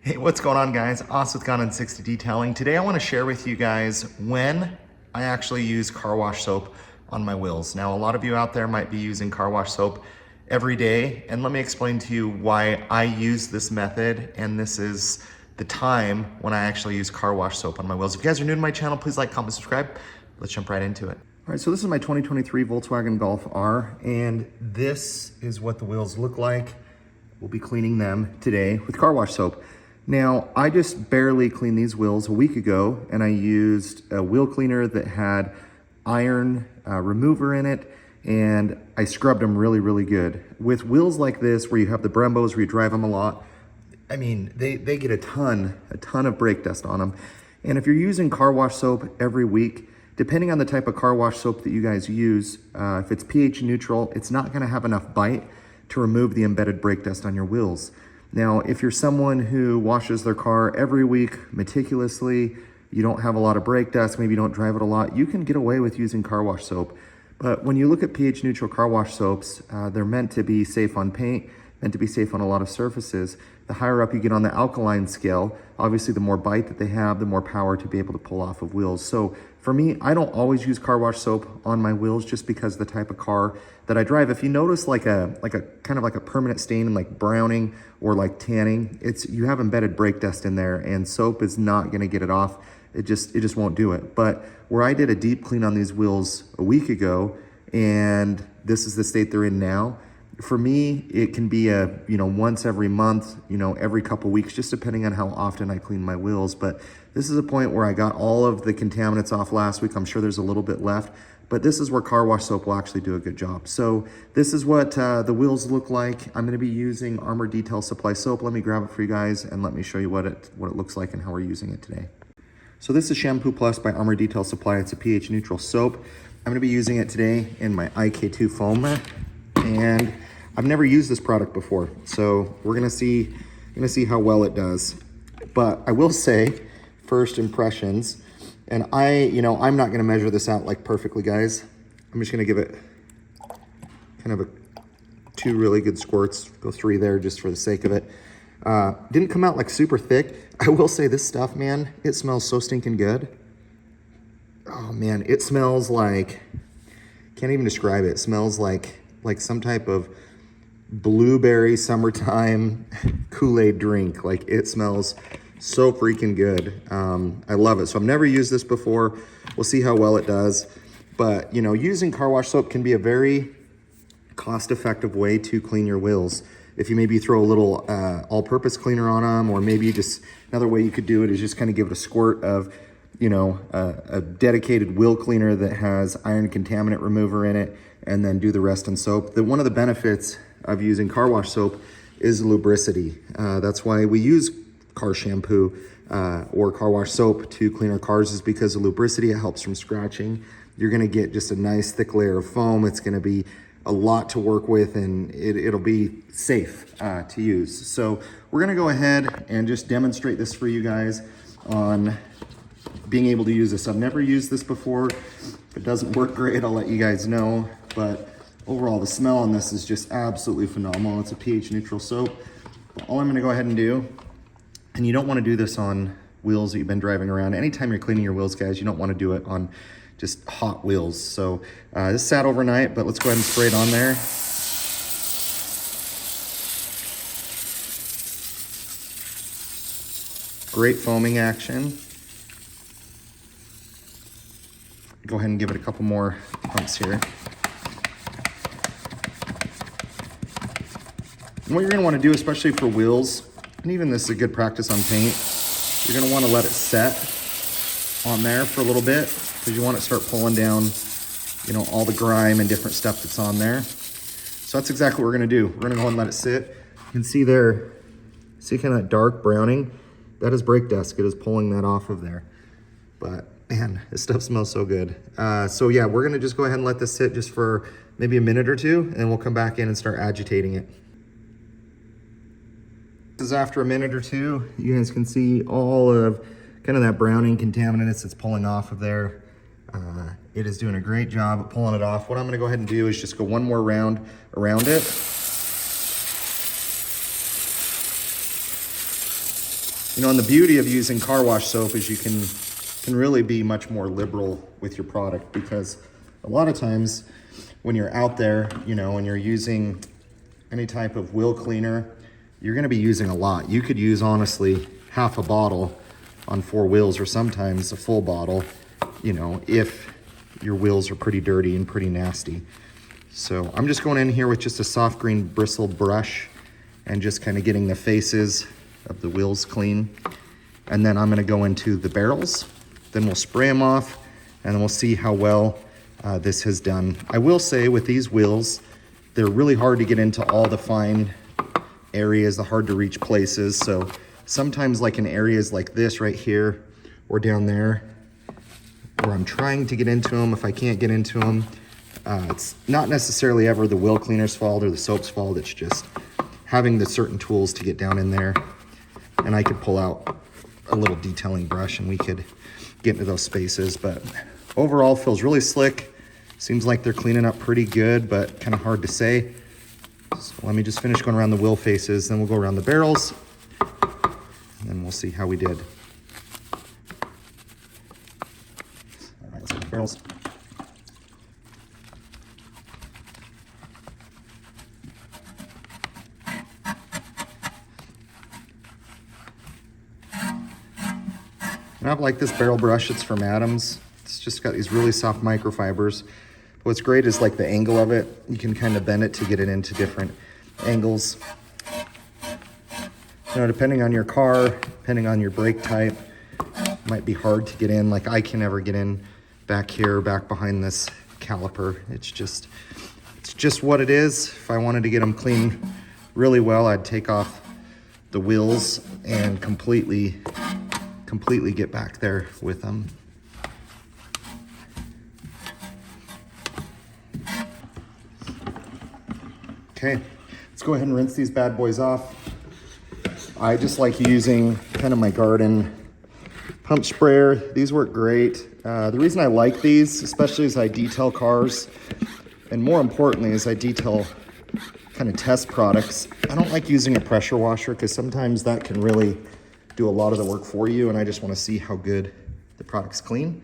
Hey, what's going on, guys? Os with Gone in 60 Detailing. Today I want to share with you guys when I actually use car wash soap on my wheels. Now, a lot of you out there might be using car wash soap every day, and let me explain to you why I use this method, and this is the time when I actually use car wash soap on my wheels. If you guys are new to my channel, please like, comment, subscribe. Let's jump right into it. All right, so this is my 2023 Volkswagen Golf R, and this is what the wheels look like. We'll be cleaning them today with car wash soap. Now, I just barely cleaned these wheels a week ago, and I used a wheel cleaner that had iron remover in it, and I scrubbed them really, really good. With wheels like this, where you have the Brembos, where you drive them a lot, I mean, they get a ton of brake dust on them. And if you're using car wash soap every week, depending on the type of car wash soap that you guys use, if it's pH neutral, it's not gonna have enough bite to remove the embedded brake dust on your wheels. Now, if you're someone who washes their car every week meticulously, you don't have a lot of brake dust, maybe you don't drive it a lot, you can get away with using car wash soap. But when you look at pH neutral car wash soaps, they're meant to be safe on paint, meant to be safe on a lot of surfaces. The higher up you get on the alkaline scale, obviously the more bite that they have, the more power to be able to pull off of wheels. So for me, I don't always use car wash soap on my wheels just because of the type of car that I drive. If you notice like a kind of like a permanent stain in like browning or like tanning, you have embedded brake dust in there, and soap is not gonna get it off. It just won't do it. But where I did a deep clean on these wheels a week ago, and this is the state they're in now, for me, it can be once every month, every couple weeks, just depending on how often I clean my wheels. But this is a point where I got all of the contaminants off last week. I'm sure there's a little bit left, but this is where car wash soap will actually do a good job. So this is what the wheels look like. I'm gonna be using Armor Detail Supply soap. Let me grab it for you guys and let me show you what it looks like and how we're using it today. So this is Shampoo Plus by Armor Detail Supply. It's a pH neutral soap. I'm gonna be using it today in my IK2 foamer, and I've never used this product before, so we're gonna see how well it does. But I will say, first impressions, and I'm not gonna measure this out like perfectly, guys. I'm just gonna give it kind of two really good squirts, go 3 there just for the sake of it. Didn't come out like super thick. I will say this stuff, man, it smells so stinking good. Oh man, it smells like, can't even describe it. It smells like some type of blueberry summertime Kool-Aid drink. Like, it smells so freaking good. I love it. So I've never used this before. We'll see how well it does. But using car wash soap can be a very cost-effective way to clean your wheels. If you maybe throw a little all-purpose cleaner on them, or maybe just another way you could do it is just kind of give it a squirt of a dedicated wheel cleaner that has iron contaminant remover in it, and then do the rest in soap. One of the benefits of using car wash soap is lubricity. That's why we use car shampoo or car wash soap to clean our cars, is because of lubricity. It helps from scratching. You're gonna get just a nice thick layer of foam. It's gonna be a lot to work with, and it'll be safe to use. So we're gonna go ahead and just demonstrate this for you guys on being able to use this. I've never used this before. If it doesn't work great, I'll let you guys know. But overall, the smell on this is just absolutely phenomenal. It's a pH neutral soap. But all I'm gonna go ahead and do, and you don't wanna do this on wheels that you've been driving around. Anytime you're cleaning your wheels, guys, you don't wanna do it on just hot wheels. So this sat overnight, but let's go ahead and spray it on there. Great foaming action. Go ahead and give it a couple more pumps here. And what you're gonna wanna do, especially for wheels, and even this is a good practice on paint, you're gonna wanna let it set on there for a little bit, because you want it to start pulling down, all the grime and different stuff that's on there. So that's exactly what we're gonna do. We're gonna go ahead and let it sit. You can see there, see kind of that dark browning? That is brake dust. It is pulling that off of there. But man, this stuff smells so good. So yeah, we're gonna just go ahead and let this sit just for maybe a minute or two, and we'll come back in and start agitating it. This is after a minute or two. You guys can see all of kind of that browning contaminants that's pulling off of there. It is doing a great job of pulling it off. What I'm gonna go ahead and do is just go one more round around it. You know, and the beauty of using car wash soap is you can really be much more liberal with your product, because a lot of times when you're out there, you know, and you're using any type of wheel cleaner, you're gonna be using a lot. You could use, honestly, half a bottle on 4 wheels, or sometimes a full bottle, you know, if your wheels are pretty dirty and pretty nasty. So I'm just going in here with just a soft green bristle brush and just kind of getting the faces of the wheels clean. And then I'm gonna go into the barrels, then we'll spray them off, and then we'll see how well this has done. I will say with these wheels, they're really hard to get into all the fine areas, the hard to reach places. So sometimes, like in areas like this right here or down there, where I'm trying to get into them, if I can't get into them, it's not necessarily ever the wheel cleaner's fault or the soap's fault. It's just having the certain tools to get down in there. And I could pull out a little detailing brush and we could get into those spaces. But overall, feels really slick. Seems like they're cleaning up pretty good, but kind of hard to say. So let me just finish going around the wheel faces, then we'll go around the barrels, and then we'll see how we did. All right, let's go to the barrels. And I like this barrel brush. It's from Adams. It's just got these really soft microfibers. What's great is like the angle of it. You can kind of bend it to get it into different angles. You know, depending on your car, depending on your brake type, it might be hard to get in. Like I can never get in back here, back behind this caliper. It's just what it is. If I wanted to get them clean really well, I'd take off the wheels and completely get back there with them. Okay, let's go ahead and rinse these bad boys off. I just like using kind of my garden pump sprayer. These work great. The reason I like these, especially as I detail cars, and more importantly, as I detail kind of test products, I don't like using a pressure washer because sometimes that can really do a lot of the work for you, and I just want to see how good the product's clean.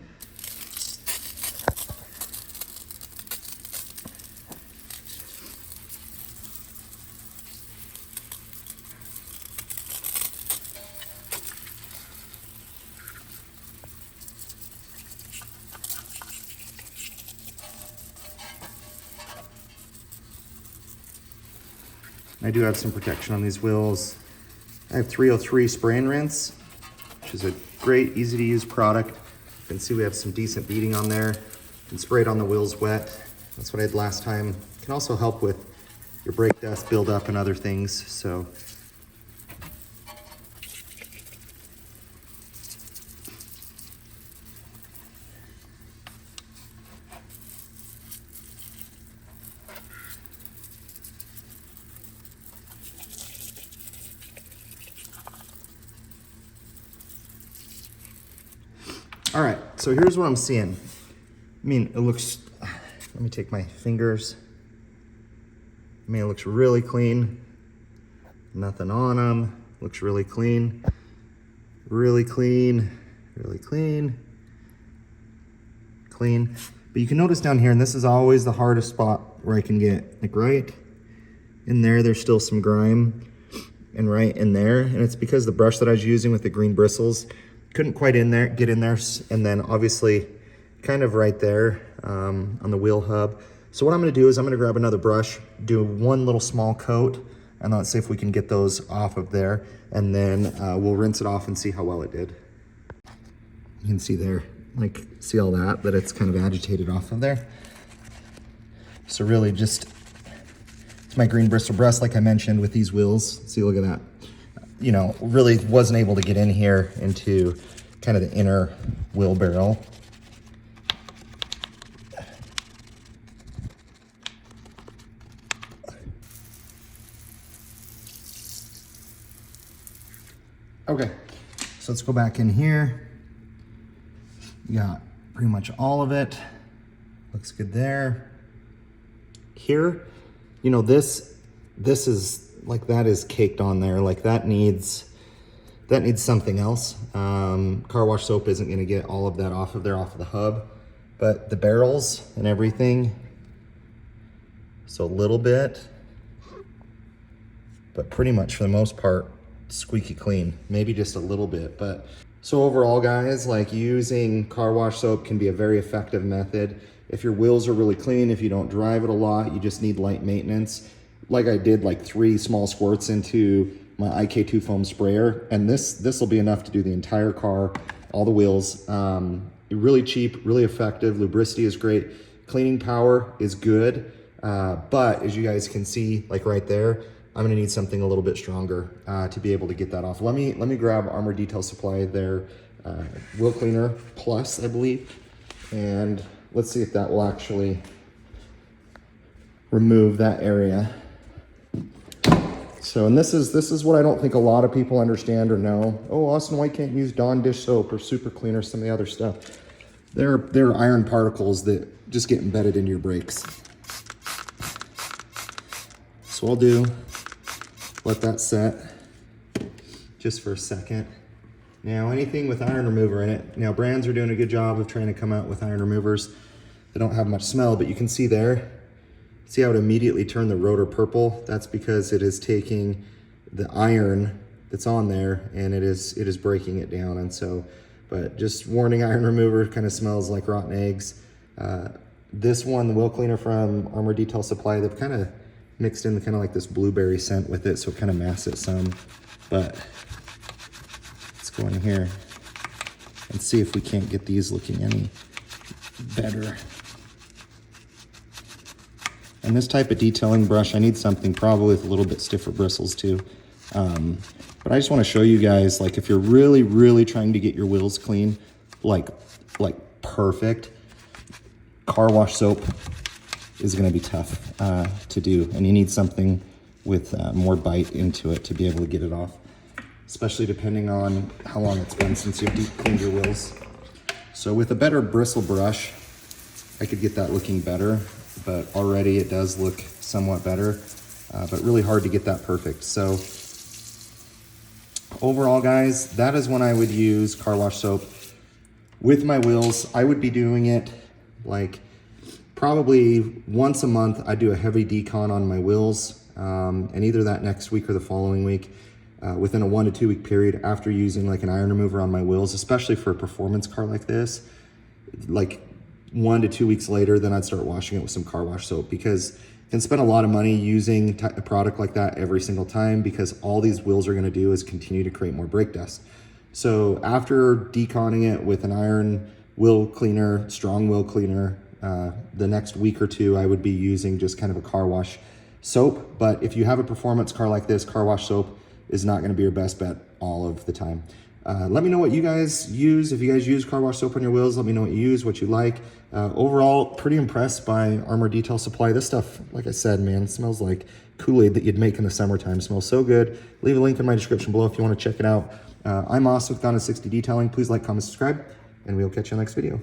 I do have some protection on these wheels. I have 303 spray and rinse, which is a great, easy to use product. You can see we have some decent beading on there. You can spray it on the wheels wet. That's what I did last time. It can also help with your brake dust buildup and other things. So all right, so here's what I'm seeing. I mean, it looks, let me take my fingers. I mean, it looks really clean. Nothing on them. Looks really clean. Really clean. Really clean. Clean. But you can notice down here, and this is always the hardest spot where I can get, like right in there, there's still some grime. And right in there, and it's because the brush that I was using with the green bristles couldn't quite get in there, and then obviously kind of right there on the wheel hub. So what I'm gonna do is I'm gonna grab another brush, do one little small coat, and let's see if we can get those off of there, and then we'll rinse it off and see how well it did. You can see there, like, see all that it's kind of agitated off of there. So really just, it's my green bristle brush, like I mentioned with these wheels. See, look at that. You know, really wasn't able to get in here into kind of the inner wheel barrel. Okay, so let's go back in here. You got pretty much all of it. Looks good there. Here, you know, this is like, that is caked on there. Like that needs that needs something else. Car wash soap isn't gonna get all of that off of there, off of the hub, but the barrels and everything, so a little bit, but pretty much for the most part, squeaky clean, maybe just a little bit. But so overall, guys, like, using car wash soap can be a very effective method. If your wheels are really clean, if you don't drive it a lot, you just need light maintenance. Like I did like 3 small squirts into my IK2 foam sprayer, and this will be enough to do the entire car, all the wheels. Really cheap, really effective. Lubricity is great. Cleaning power is good, but as you guys can see, like right there, I'm gonna need something a little bit stronger to be able to get that off. Let me grab Armor Detail Supply, their Wheel Cleaner Plus, I believe, and let's see if that will actually remove that area. So, and this is what I don't think a lot of people understand or know. Oh, Austin, why can't you use Dawn dish soap or Super Cleaner, some of the other stuff? They're iron particles that just get embedded into your brakes. So I'll do, let that set just for a second. Now, anything with iron remover in it, now brands are doing a good job of trying to come out with iron removers that don't have much smell, but you can see there, see how it immediately turned the rotor purple? That's because it is taking the iron that's on there and it is breaking it down. And so, but just warning, iron remover kind of smells like rotten eggs. This one, the wheel cleaner from Armor Detail Supply, they've kind of mixed in kind of like this blueberry scent with it, so it kind of masks it some. But let's go in here and see if we can't get these looking any better. And this type of detailing brush, I need something probably with a little bit stiffer bristles too. But I just want to show you guys, like, if you're really, really trying to get your wheels clean, like perfect, car wash soap is going to be tough to do, and you need something with more bite into it to be able to get it off, especially depending on how long it's been since you've deep cleaned your wheels. So with a better bristle brush, I could get that looking better, but already it does look somewhat better, but really hard to get that perfect. So overall, guys, that is when I would use car wash soap with my wheels. I would be doing it like probably once a month. I do a heavy decon on my wheels, and either that next week or the following week, within a 1 to 2 week period after using like an iron remover on my wheels, especially for a performance car like this, like 1 to 2 weeks later, then I'd start washing it with some car wash soap, because you can spend a lot of money using a product like that every single time, because all these wheels are going to do is continue to create more brake dust. So after deconning it with an iron wheel cleaner, strong wheel cleaner, the next week or two, I would be using just kind of a car wash soap. But if you have a performance car like this, car wash soap is not going to be your best bet all of the time. Let me know what you guys use. If you guys use car wash soap on your wheels, let me know what you use, what you like. Overall, pretty impressed by Armor Detail Supply. This stuff, like I said, man, it smells like Kool-Aid that you'd make in the summertime. It smells so good. Leave a link in my description below if you want to check it out. I'm Austin with Gone in 60 Detailing. Please like, comment, subscribe, and we'll catch you in the next video.